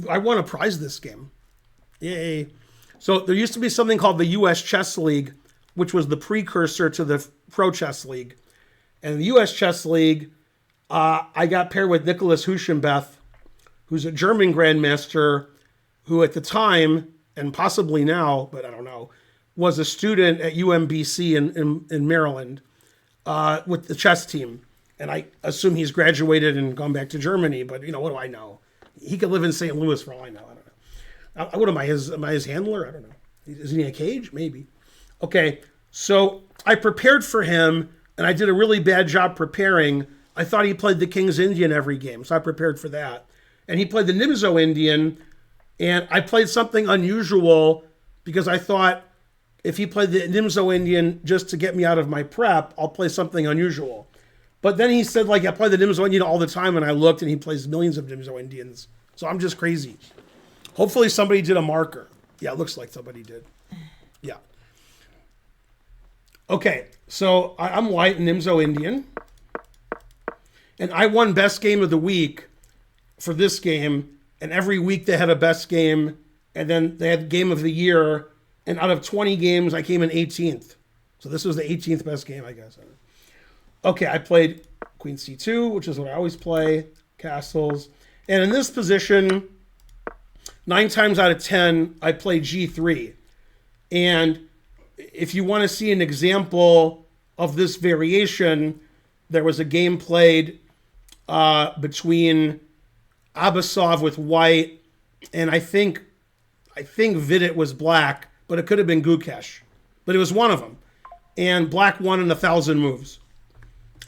I won a prize this game. Yay. So there used to be something called the U.S. Chess League, which was the precursor to the Pro Chess League. And the U.S. Chess League, I got paired with Niclas Huschenbeth, who's a German grandmaster who at the time, and possibly now, but I don't know, was a student at UMBC in Maryland with the chess team. And I assume he's graduated and gone back to Germany, but what do I know? He could live in St. Louis for all I know. I don't know. What am I, his handler? I don't know. Is he in a cage? Maybe. Okay, so I prepared for him, and I did a really bad job preparing. I thought he played the King's Indian every game, so I prepared for that. And he played the Nimzo Indian, and I played something unusual because I thought if he played the Nimzo Indian just to get me out of my prep, I'll play something unusual. But then he said, I play the Nimzo Indian all the time, and I looked, and he plays millions of Nimzo Indians. So I'm just crazy. Hopefully somebody did a marker. Yeah, it looks like somebody did. Yeah. Okay, so I'm white, Nimzo Indian. And I won best game of the week for this game. And every week they had a best game. And then they had game of the year. And out of 20 games, I came in 18th. So this was the 18th best game, I guess. Okay, I played Queen C2, which is what I always play. Castles. And in this position, 9 times out of 10, I play G3. And if you want to see an example of this variation, there was a game played between Abasov with white, and I think Vidit was black, but it could have been Gukesh. But it was one of them. And black won in 1,000 moves.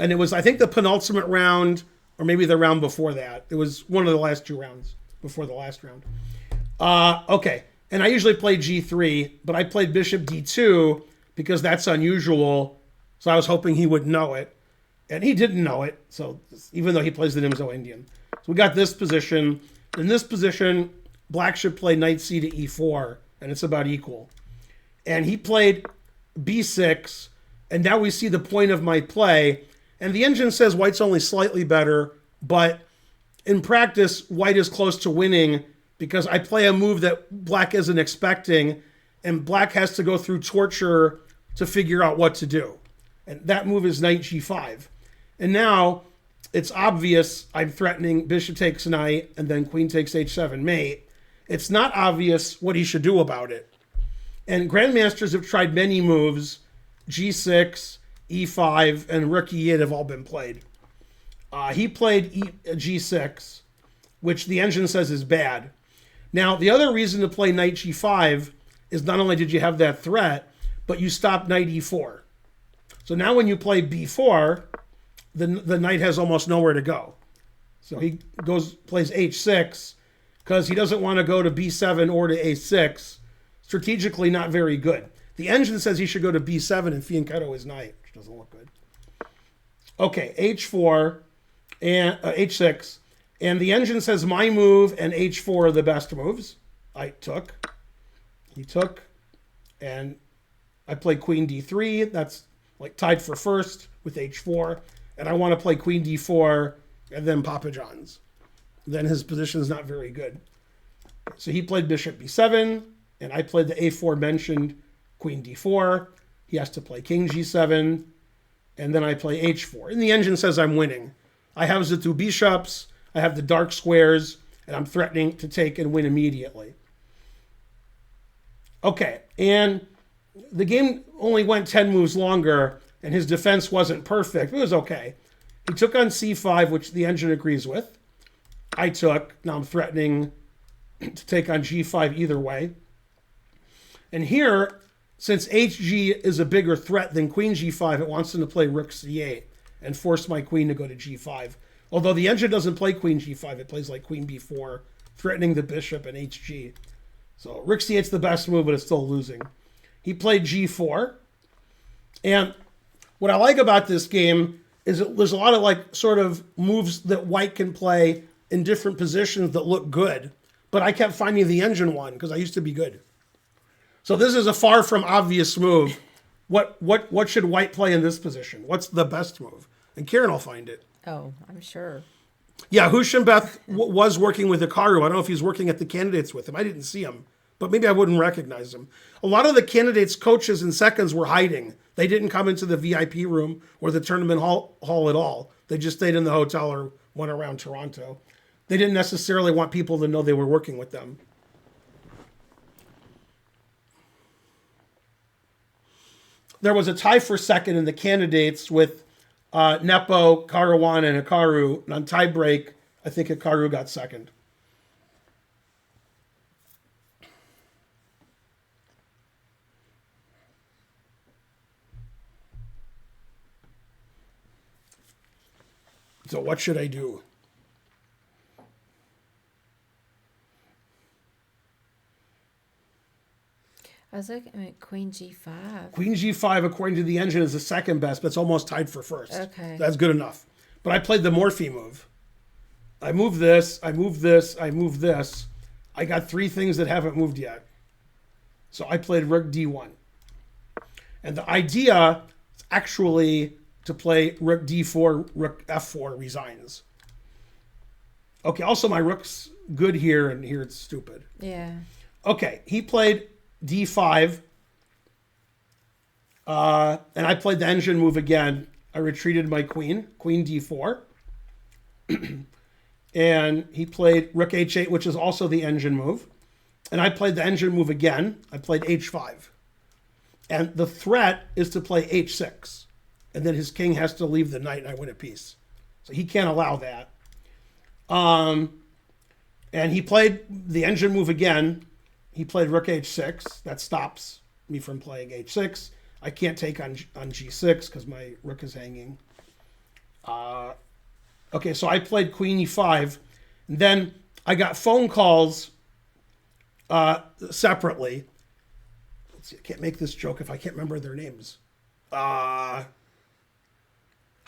And it was, I think, the penultimate round, or maybe the round before that. It was one of the last 2 rounds before the last round. Okay, and I usually play G3, but I played Bishop D2 because that's unusual. So I was hoping he would know it. And he didn't know it, so even though he plays the Nimzo Indian. So we got this position. In this position, black should play knight c to e4, and it's about equal. And he played b6, and now we see the point of my play. And the engine says white's only slightly better, but in practice, white is close to winning because I play a move that black isn't expecting, and black has to go through torture to figure out what to do. And that move is knight g5. And now it's obvious I'm threatening bishop takes knight and then queen takes h7 mate. It's not obvious what he should do about it. And grandmasters have tried many moves. G6, e5, and rook e8 have all been played. He played g6, which the engine says is bad. Now, the other reason to play knight g5 is not only did you have that threat, but you stopped knight e4. So now when you play b4, the knight has almost nowhere to go. So he plays h6 because he doesn't want to go to b7 or to a6. Strategically not very good. The engine says he should go to b7 and fianchetto his knight, which doesn't look good. Okay, h4 and h6. And the engine says my move and h4 are the best moves. I took. He took. And I played queen d3. That's tied for first with h4. And I want to play queen d4 and then Papa John's. Then his position is not very good. So he played bishop b7, and I played the aforementioned queen d4. He has to play king g7, and then I play h4. And the engine says I'm winning. I have the 2 bishops, I have the dark squares, and I'm threatening to take and win immediately. Okay, and the game only went 10 moves longer, and his defense wasn't perfect. It was okay. He took on c5, which the engine agrees with. I took. Now I'm threatening to take on g5 either way. And here, since hg is a bigger threat than queen g5, it wants him to play rook c8 and force my queen to go to g5. Although the engine doesn't play queen g5, it plays like queen b4, threatening the bishop and hg. So rook c8 is the best move, but it's still losing. He played g4. And what I like about this game is there's a lot of sort of moves that white can play in different positions that look good. But I kept finding the engine one because I used to be good. So this is a far from obvious move. What should white play in this position? What's the best move? And Karen will find it. Oh, I'm sure. Yeah, Huschenbeth was working with Hikaru. I don't know if he's working at the candidates with him. I didn't see him, but maybe I wouldn't recognize him. A lot of the candidates, coaches, and seconds were hiding. They didn't come into the VIP room or the tournament hall at all. They just stayed in the hotel or went around Toronto. They didn't necessarily want people to know they were working with them. There was a tie for second in the candidates with Nepo, Karawan, and Hikaru. And on tie break, I think Hikaru got second. So what should I do? I was looking at Queen G5. Queen G5, according to the engine, is the second best, but it's almost tied for first. Okay. That's good enough. But I played the Morphe move. I move this, I move this, I move this. I got three things that haven't moved yet. So I played Rook D1. And the idea is actually to play Rook D4, Rook F4 resigns. Okay, also my Rook's good here, and here it's stupid. Yeah. Okay, he played D5, and I played the engine move again. I retreated my queen, Queen D4, and he played Rook H8, which is also the engine move, and I played the engine move again. I played H5, and the threat is to play H6, and then his king has to leave the knight, and I win a piece, so he can't allow that. And he played the engine move again. He played Rook H6. That stops me from playing H6. I can't take on G6 because my Rook is hanging. Okay, so I played Queen E5. And then I got phone calls separately. Let's see, I can't make this joke if I can't remember their names. How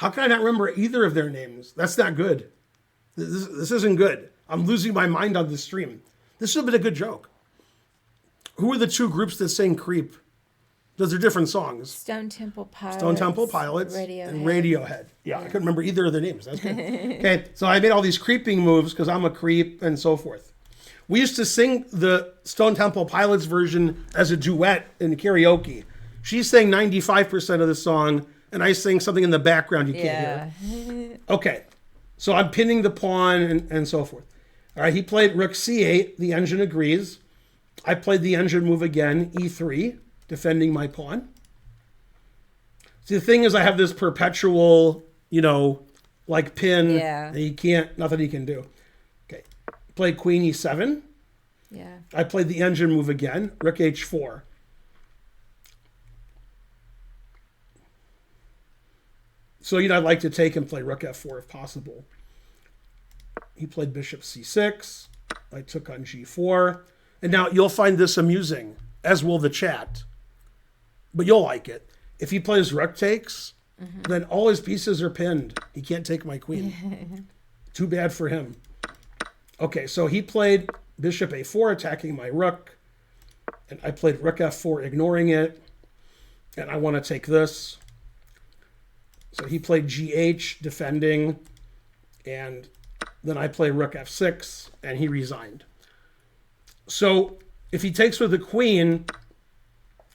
can I not remember either of their names? That's not good. This isn't good. I'm losing my mind on this stream. This would have been a good joke. Who are the two groups that sing Creep? Those are different songs. Stone Temple Pilots. Stone Temple Pilots Radiohead. and Radiohead. Yeah, I couldn't remember either of their names. That's good. Okay, so I made all these creeping moves because I'm a creep and so forth. We used to sing the Stone Temple Pilots version as a duet in karaoke. She sang 95% of the song, and I sang something in the background you can't hear. Okay, so I'm pinning the pawn and so forth. All right, he played Rook C8. The engine agrees. I played the engine move again, E3, defending my pawn. See, the thing is I have this perpetual, like pin. Yeah. And he can't, nothing he can do. Okay. Played Queen E7. Yeah. I played the engine move again, Rook H4. So, I'd like to take and play Rook F4 if possible. He played Bishop C6. I took on G4. And now you'll find this amusing, as will the chat. But you'll like it. If he plays Rook takes, then all his pieces are pinned. He can't take my queen. Too bad for him. Okay, so he played Bishop A4, attacking my Rook. And I played Rook F4, ignoring it. And I want to take this. So he played GH, defending. And then I play Rook F6, and he resigned. So if he takes with the queen,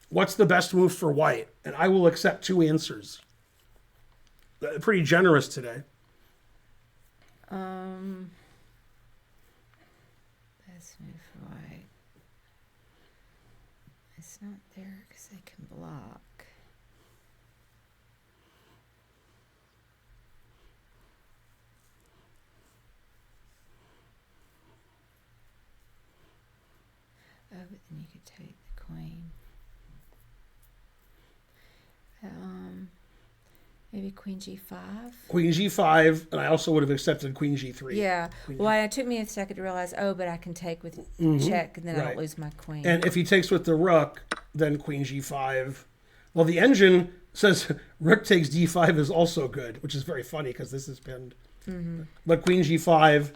what's the best move for white? And I will accept two answers. Pretty generous today. Best move for white. It's not there because they can block. Oh, but then you could take the queen. Maybe Queen G5. Queen G5, and I also would have accepted Queen G3. Yeah. Well, it took me a second to realize, but I can take with check, and then I don't lose my queen. And if he takes with the Rook, then Queen G5. Well, the engine says Rook takes D5 is also good, which is very funny because this is pinned. But Queen G5,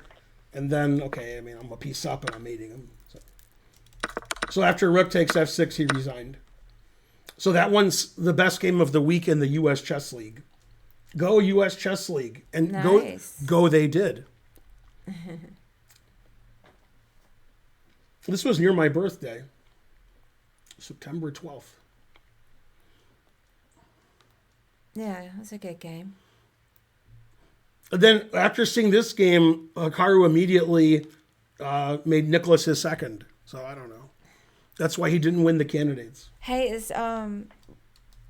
and then, I'm a piece up and I'm mating him. So after Rook takes F6, he resigned. So that one's the best game of the week in the U.S. Chess League. Go U.S. Chess League. And nice. go they did. This was near my birthday, September 12th. Yeah, it was a good game. And then after seeing this game, Hikaru immediately made Niclas his second. So I don't know. That's why he didn't win the candidates. Hey, is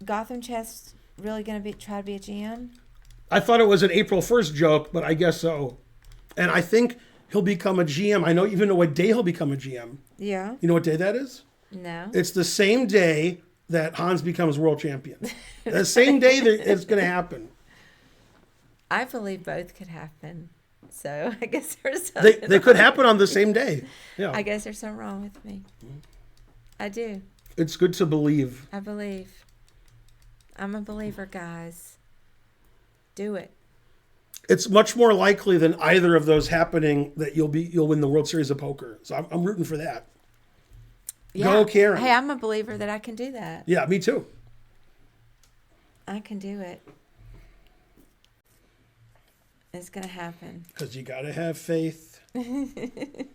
Gotham Chess really going to try to be a GM? I thought it was an April 1st joke, but I guess so. And I think he'll become a GM. I don't even know what day he'll become a GM. Yeah. You know what day that is? No. It's the same day that Hans becomes world champion. The same day that it's going to happen. I believe both could happen. So I guess there's something They could happen on the same day. Yeah. I guess there's something wrong with me. I do. It's good to believe. I believe. I'm a believer, guys. Do it. It's much more likely than either of those happening that you'll win the World Series of Poker. So I'm rooting for that. Yeah. Go, Karen. Hey, I'm a believer that I can do that. Yeah, me too. I can do it. It's going to happen. Because you got to have faith.